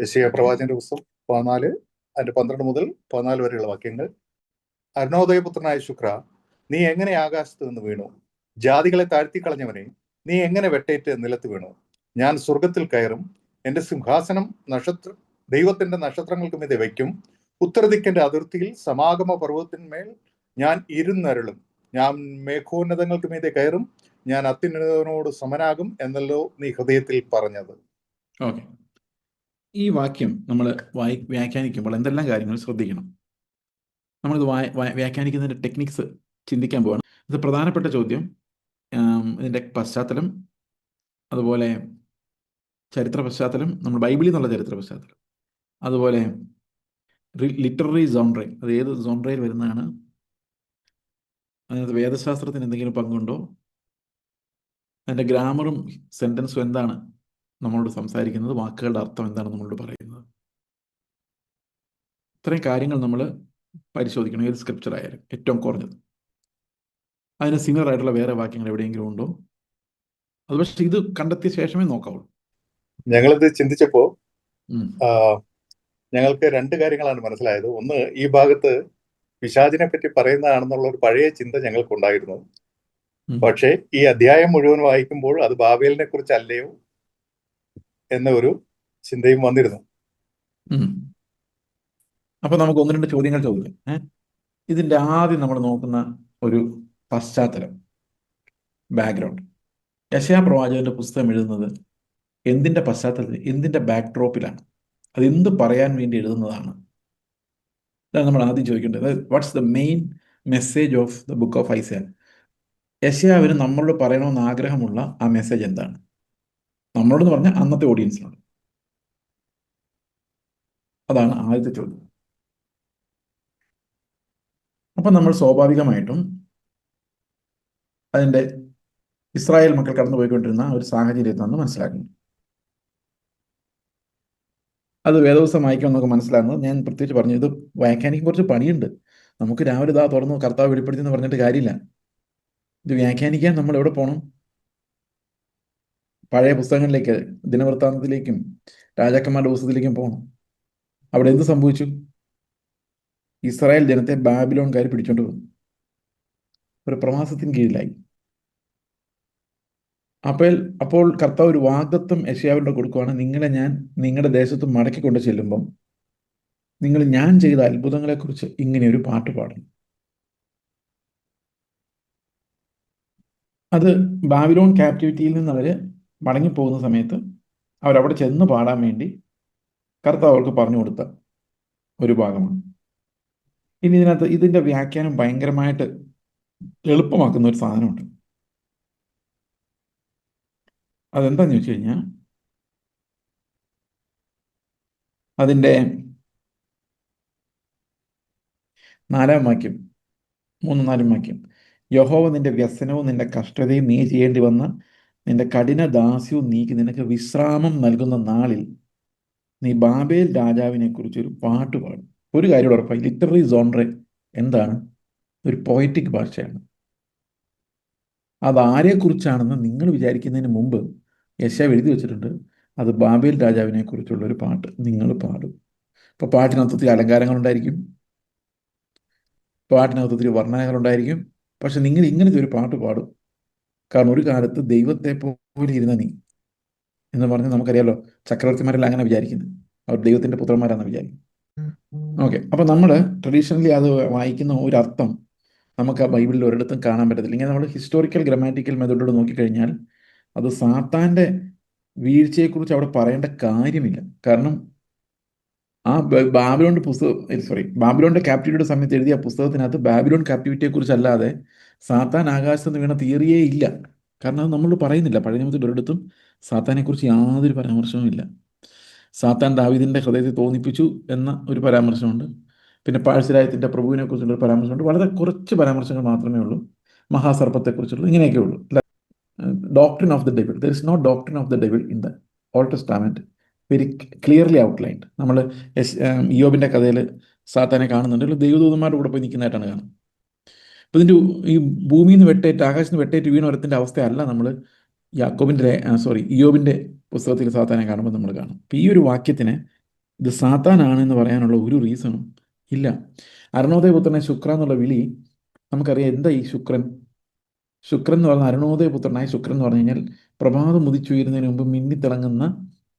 യെശയ്യാ പ്രവാചകന്റെ പുസ്തകം 14 അതിന്റെ 12 മുതൽ 14 വരെയുള്ള വാക്യങ്ങൾ. അരുണോദയപുത്രനായ ശുക്ര, നീ എങ്ങനെ ആകാശത്ത് നിന്ന് വീണു? ജാതികളെ താഴ്ത്തിക്കളഞ്ഞവനെ, നീ എങ്ങനെ വെട്ടേറ്റ് നിലത്ത് വീണു? ഞാൻ സ്വർഗത്തിൽ കയറും, എന്റെ സിംഹാസനം ദൈവത്തിന്റെ നക്ഷത്രങ്ങൾക്ക് മീതെ വയ്ക്കും. ഉത്തരദിക്കന്റെ അതിർത്തിയിൽ സമാഗമ പർവ്വതത്തിന്മേൽ ഞാൻ ഇരുന്നരുളും. ഞാൻ മേഘോന്നതങ്ങൾക്ക് മീതെ കയറും, ഞാൻ അത്യുന്നതനോട് സമനാകും എന്നല്ലോ നീ ഹൃദയത്തിൽ പറഞ്ഞത്. ഓക്കെ, ഈ വാക്യം നമ്മൾ വ്യാഖ്യാനിക്കുമ്പോൾ എന്തെല്ലാം കാര്യങ്ങൾ ശ്രദ്ധിക്കണം? നമ്മളിത് വ്യാഖ്യാനിക്കുന്നതിൻ്റെ ടെക്നിക്സ് ചിന്തിക്കാൻ പോവാണ്. ഇത് പ്രധാനപ്പെട്ട ചോദ്യം. ഇതിൻ്റെ പശ്ചാത്തലം, അതുപോലെ ചരിത്ര പശ്ചാത്തലം, നമ്മൾ ബൈബിളിൽ നിന്നുള്ള ചരിത്ര പശ്ചാത്തലം, അതുപോലെ ലിറ്റററി ജോൺറേ, അത് ഏത് ജോൺറയിൽ വരുന്നതാണ്, അതിനകത്ത് വേദശാസ്ത്രത്തിന് എന്തെങ്കിലും പങ്കുണ്ടോ, അതിൻ്റെ ഗ്രാമറും സെൻറ്റൻസും എന്താണ് നമ്മളോട് സംസാരിക്കുന്നത്, വാക്കുകളുടെ അർത്ഥം എന്താണ് നമ്മളോട് പറയുന്നത്, ഇത്രയും കാര്യങ്ങൾ നമ്മൾ പരിശോധിക്കണം. ഏത് സ്ക്രിപ്ചർ ആയാലും ഏറ്റവും കുറഞ്ഞത്. അതിന് സിമിലർ ആയിട്ടുള്ള വേറെ വാക്യങ്ങൾ എവിടെയെങ്കിലും ഉണ്ടോ? അത് പക്ഷേ ഇത് കണ്ടെത്തിയ ശേഷമേ നോക്കാവുള്ളൂ. ഞങ്ങളിത് ചിന്തിച്ചപ്പോ ഞങ്ങൾക്ക് രണ്ട് കാര്യങ്ങളാണ് മനസ്സിലായത്. ഒന്ന്, ഈ ഭാഗത്ത് പിശാചിനെ പറ്റി പറയുന്നതാണെന്നുള്ള ഒരു പഴയ ചിന്ത ഞങ്ങൾക്കുണ്ടായിരുന്നു. പക്ഷേ ഈ അധ്യായം മുഴുവൻ വായിക്കുമ്പോൾ അത് ബാബേലിനെ കുറിച്ചല്ലയോ എന്ന ഒരു ചിന്തയും വന്നിരുന്നു. അപ്പൊ നമുക്ക് ഒന്ന് രണ്ട് ചോദ്യങ്ങൾ ചോദിക്കാം. ഇതിന്റെ ആദ്യം നമ്മൾ നോക്കുന്ന ഒരു പശ്ചാത്തലം, ബാക്ക്ഗ്രൗണ്ട്. യെശയ്യാ പ്രവാചകന്റെ പുസ്തകം എഴുതുന്നത് എന്തിന്റെ പശ്ചാത്തലത്തിൽ, എന്തിന്റെ ബാക്ക്ഡ്രോപ്പിലാണ്, അത് എന്ത് പറയാൻ വേണ്ടി എഴുതുന്നതാണ്? ഇതാണ് നമ്മൾ ആദ്യം ചോദിക്കേണ്ടത്. What's the main message of the book of Isaiah? യെശയ്യാവിന് നമ്മളോട് പറയണമെന്ന് ആഗ്രഹമുള്ള ആ മെസ്സേജ് എന്താണ്? നമ്മളോട് പറഞ്ഞ അന്നത്തെ ഓഡിയൻസിനോട്. അതാണ് ആദ്യത്തെ ചോദ്യം. അപ്പം നമ്മൾ സ്വാഭാവികമായിട്ടും അതിൻ്റെ ഇസ്രായേൽ മക്കൾ കടന്നു പോയിക്കൊണ്ടിരുന്ന ഒരു സാഹചര്യത്താണെന്ന് മനസ്സിലാക്കുന്നു. അത് വേദപുസ്തകം വായിക്കുമ്പോൾ നമുക്ക് മനസ്സിലാകുന്നത്, ഞാൻ പ്രത്യേകിച്ച് പറഞ്ഞു, ഇത് വ്യാഖ്യാനിക്കും കുറച്ച് പണിയുണ്ട്. നമുക്ക് രാവിലെ ഇതാ തുറന്നു കർത്താവ് വെളിപ്പെടുത്തി എന്ന് പറഞ്ഞിട്ട് കാര്യമില്ല. ഇത് വ്യാഖ്യാനിക്കാൻ നമ്മൾ എവിടെ പോകണം? പഴയ പുസ്തകങ്ങളിലേക്ക്, ദിനവൃത്താന്തത്തിലേക്കും രാജാക്കന്മാരുടെ പുസ്തകത്തിലേക്കും പോകണം. അവിടെ എന്ത് സംഭവിച്ചു? ഇസ്രായേൽ ജനത്തെ ബാബിലോൺകാർ പിടിച്ചോണ്ട് വന്നു, ഒരു പ്രവാസത്തിന് കീഴിലായി. അപ്പോൾ കർത്താവ് ഒരു വാഗ്ദത്തം യെശയ്യാവിനോട് കൊടുക്കുകയാണ്, നിങ്ങളെ ഞാൻ നിങ്ങളുടെ ദേശത്ത് മടക്കിക്കൊണ്ട് ചെല്ലുമ്പം നിങ്ങൾ ഞാൻ ചെയ്ത അത്ഭുതങ്ങളെക്കുറിച്ച് ഇങ്ങനെ ഒരു പാട്ട് പാടണം. അത് ബാബിലോൺ ക്യാപ്റ്റിവിറ്റിയിൽ നിന്ന് അവർ മടങ്ങിപ്പോകുന്ന സമയത്ത് അവരവിടെ ചെന്ന് പാടാൻ വേണ്ടി കർത്താവ് അവർക്ക് പറഞ്ഞു കൊടുത്ത ഒരു ഭാഗമാണ്. ഇനി ഇതിനകത്ത് ഇതിൻ്റെ വ്യാഖ്യാനം ഭയങ്കരമായിട്ട് എളുപ്പമാക്കുന്ന ഒരു സാധനമുണ്ട്. അതെന്താന്ന് ചോദിച്ചു കഴിഞ്ഞാൽ, അതിൻ്റെ 4-ാം വാക്യം, 3-4 വാക്യം, യഹോവ നിന്റെ വ്യസനവും നിന്റെ കഷ്ടതയും നീ ചെയ്യേണ്ടി വന്ന നിന്റെ കഠിന ദാസ്യവും നീക്കി നിനക്ക് വിശ്രാമം നൽകുന്ന നാളിൽ നീ ബാബേൽ രാജാവിനെ കുറിച്ച് ഒരു പാട്ട് പാടും. ഒരു കാര്യം ഉറപ്പായി, ലിറ്റററി ജോൺറെ എന്താണ്? ഒരു പോയറ്റിക് ഭാഷയാണ്. അതാരെക്കുറിച്ചാണെന്ന് നിങ്ങൾ വിചാരിക്കുന്നതിന് മുമ്പ് യെശയ്യാവ് എഴുതി വെച്ചിട്ടുണ്ട്, അത് ബാബേൽ രാജാവിനെ കുറിച്ചുള്ള ഒരു പാട്ട് നിങ്ങൾ പാടും. ഇപ്പോൾ പാട്ടിനകത്ത് ഒത്തിരി അലങ്കാരങ്ങളുണ്ടായിരിക്കും, പാട്ടിനകത്ത് ഒത്തിരി വർണ്ണനകളുണ്ടായിരിക്കും. പക്ഷെ നിങ്ങൾ ഇങ്ങനത്തെ ഒരു പാട്ട് പാടും. കാരണം ഒരു കാലത്ത് ദൈവത്തെ പോലെ ഇരുന്ന നീ എന്ന് പറഞ്ഞാൽ നമുക്കറിയാലോ, ചക്രവർത്തിമാരെല്ലാം അങ്ങനെ വിചാരിക്കുന്നത്, അവർ ദൈവത്തിൻ്റെ പുത്രന്മാരാണെന്ന് വിചാരിക്കും. ഓക്കെ, അപ്പോൾ നമ്മൾ ട്രഡീഷണലി അത് വായിക്കുന്ന ഒരർത്ഥം നമുക്ക് ആ ബൈബിളിൽ ഒരിടത്തും കാണാൻ പറ്റത്തില്ല. ഇങ്ങനെ നമ്മൾ ഹിസ്റ്റോറിക്കൽ ഗ്രാമാറ്റിക്കൽ മെത്തേഡോട് നോക്കിക്കഴിഞ്ഞാൽ അത് സാത്താൻ്റെ വീഴ്ചയെക്കുറിച്ച് അവിടെ പറയേണ്ട കാര്യമില്ല. കാരണം ആ ബാബിലോണിന്റെ ക്യാപ്റ്റിവിറ്റിയുടെ സമയത്ത് എഴുതിയ പുസ്തകത്തിനകത്ത് ബാബിലോൺ ക്യാപ്റ്റിവിറ്റിയെ കുറിച്ചല്ലാതെ സാത്താൻ ആകാശത്ത് നിന്ന് വീണ തിയറിയേ ഇല്ല. കാരണം അത് നമ്മൾ പറയുന്നില്ല. പഴയ നിയമത്തിൽ ഒരിടത്തും സാത്താനെക്കുറിച്ച് യാതൊരു പരാമർശവും ഇല്ല. സാത്താൻ ദാവീദിന്റെ ഹൃദയത്തെ തോന്നിപ്പിച്ചു എന്ന ഒരു പരാമർശമുണ്ട്. പിന്നെ പാഴ്സരായത്തിൻ്റെ പ്രഭുവിനെ കുറിച്ചുള്ള ഒരു പരാമർശമുണ്ട്. വളരെ കുറച്ച് പരാമർശങ്ങൾ മാത്രമേ ഉള്ളൂ. മഹാസർപ്പത്തെക്കുറിച്ചുള്ള ഇങ്ങനെയൊക്കെ ഉള്ളൂ. Doctrine of the devil, there is no doctrine of the devil in the Old Testament, very clearly outlined. നമ്മൾ ഇയ്യോബിൻ്റെ കഥയിൽ സാത്താനെ കാണുന്നുണ്ട്, ദൈവദൂതന്മാരുടെ കൂടെ പോയി നിൽക്കുന്നതായിട്ടാണ് കാണുന്നത്. അപ്പോൾ ഇതിൻ്റെ ഈ ഭൂമിയിൽ നിന്ന് വെട്ടേറ്റ്, ആകാശത്ത് നിന്ന് വെട്ടേറ്റ് വീണ ഒരുത്തിൻ്റെ അവസ്ഥയല്ല നമ്മൾ ഇയ്യോബിൻ്റെ പുസ്തകത്തിൽ സാത്താനെ കാണുമ്പോൾ നമ്മൾ കാണും. അപ്പോൾ ഈ ഒരു വാക്യത്തിന് ഇത് സാത്താനാണെന്ന് പറയാനുള്ള ഒരു റീസണും ഇല്ല. അരുണോദയപുത്രനെ ശുക്ര എന്നുള്ള വിളി നമുക്കറിയാം. എന്താ ഈ ശുക്രൻ? ശുക്രൻ എന്ന് പറഞ്ഞാൽ അരുണോദയപുത്രനായ ശുക്രൻ എന്ന് പറഞ്ഞു കഴിഞ്ഞാൽ പ്രഭാതം ഉദിച്ചുയരുന്നതിന് മുമ്പ് മിന്നിത്തിളങ്ങുന്ന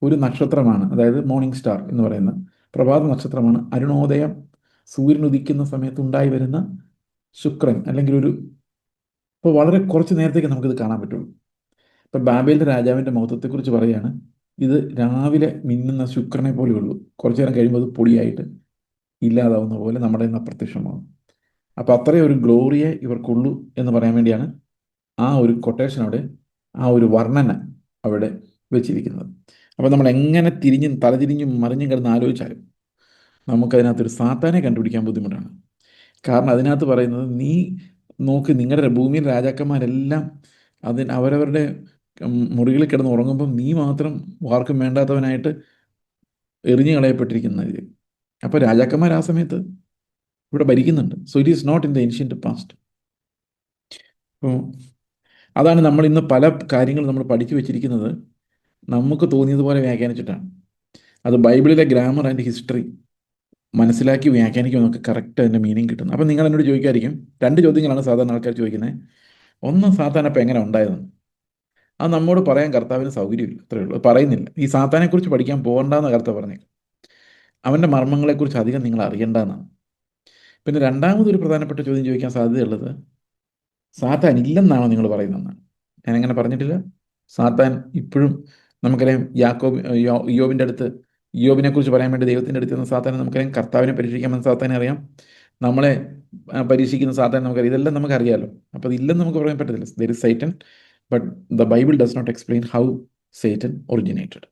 ഒരു നക്ഷത്രമാണ്. അതായത് മോർണിംഗ് സ്റ്റാർ എന്ന് പറയുന്ന പ്രഭാത നക്ഷത്രമാണ് അരുണോദയം. സൂര്യൻ ഉദിക്കുന്ന സമയത്ത് ഉണ്ടായി വരുന്ന ശുക്രൻ, അല്ലെങ്കിൽ ഇപ്പോൾ വളരെ കുറച്ച് നേരത്തേക്ക് നമുക്കിത് കാണാൻ പറ്റുള്ളൂ. ഇപ്പം ബാബേലിൻ്റെ രാജാവിൻ്റെ മഹത്വത്തെക്കുറിച്ച് പറയുകയാണ്, ഇത് രാവിലെ മിന്നുന്ന ശുക്രനെ പോലെ ഉള്ളൂ, കുറച്ചു നേരം കഴിയുമ്പോൾ അത് പൊടിയായിട്ട് ഇല്ലാതാവുന്ന പോലെ നമ്മുടെ ഇന്ന് അപ്രത്യക്ഷമാകും. അപ്പോൾ അത്രയും ഒരു ഗ്ലോറിയെ ഇവർക്കുള്ളൂ എന്ന് പറയാൻ വേണ്ടിയാണ് ആ ഒരു കൊട്ടേഷൻ അവിടെ, ആ ഒരു വർണ്ണന അവിടെ വെച്ചിരിക്കുന്നത്. അപ്പോൾ നമ്മൾ എങ്ങനെ തലതിരിഞ്ഞും മറിഞ്ഞും കിടന്ന് ആലോചിച്ചാലും നമുക്കതിനകത്തൊരു സാത്താനെ കണ്ടുപിടിക്കാൻ ബുദ്ധിമുട്ടാണ്. കാരണം അതിനകത്ത് പറയുന്നത്, നീ നോക്ക്, നിങ്ങളുടെ ഭൂമിയിൽ രാജാക്കന്മാരെല്ലാം അവരവരുടെ മുറികളിൽ കിടന്ന് ഉറങ്ങുമ്പം നീ മാത്രം ആർക്കും വേണ്ടാത്തവനായിട്ട് എറിഞ്ഞു കളയപ്പെട്ടിരിക്കുന്നത്. അപ്പോൾ രാജാക്കന്മാർ ആ സമയത്ത് ഇവിടെ ഭരിക്കുന്നുണ്ട്. So it is not in the ancient past. അപ്പോൾ അതാണ് നമ്മൾ ഇന്ന് പല കാര്യങ്ങൾ നമ്മൾ പഠിച്ചു വെച്ചിരിക്കുന്നത് നമുക്ക് തോന്നിയതുപോലെ വ്യാഖ്യാനിച്ചിട്ടാണ്. അത് ബൈബിളിലെ ഗ്രാമർ ആൻഡ് ഹിസ്റ്ററി മനസ്സിലാക്കി വ്യാഖ്യാനിക്കുമ്പോൾ നമുക്ക് കറക്റ്റ് അതിൻ്റെ മീനിങ് കിട്ടുന്നത്. അപ്പം നിങ്ങൾ എന്നോട് ചോദിക്കായിരിക്കും, രണ്ട് ചോദ്യങ്ങളാണ് സാധാരണ ആൾക്കാർ ചോദിക്കുന്നത്. ഒന്ന്, സാത്താൻ അപ്പം എങ്ങനെ ഉണ്ടായതെന്ന്. അത് നമ്മോട് പറയാൻ കർത്താവിന് സൗകര്യമില്ല, അത്രയേ ഉള്ളൂ. അത് പറയുന്നില്ല. ഈ സാത്താനെക്കുറിച്ച് പഠിക്കാൻ പോകണ്ടെന്ന് കർത്താവ് പറഞ്ഞു. അവൻ്റെ മർമ്മങ്ങളെക്കുറിച്ച് അധികം നിങ്ങൾ അറിയണ്ടെന്നാണ്. പിന്നെ രണ്ടാമതൊരു പ്രധാനപ്പെട്ട ചോദ്യം ചോദിക്കാൻ സാധ്യതയുള്ളത്, സാത്താൻ ഇല്ലെന്നാണോ നിങ്ങൾ പറയുന്നതെന്നാണ്. ഞാനങ്ങനെ പറഞ്ഞിട്ടില്ല. സാത്താൻ ഇപ്പോഴും നമുക്കറിയാം. ഇയ്യോബിൻ്റെ അടുത്ത്, ഇയ്യോബിനെ കുറിച്ച് പറയാൻ വേണ്ടി ദൈവത്തിൻ്റെ അടുത്ത് നിന്ന് സാത്താനെ നമുക്കറിയാം. കർത്താവിനെ പരീക്ഷിക്കാമെന്ന് സാത്താനെ അറിയാം. നമ്മളെ പരീക്ഷിക്കുന്ന സാത്താൻ നമുക്കറിയാം. ഇതെല്ലാം നമുക്കറിയാമല്ലോ. അപ്പോൾ അതില്ലെന്ന് നമുക്ക് പറയാൻ പറ്റത്തില്ല. There is Satan, but the Bible does not explain how Satan originated.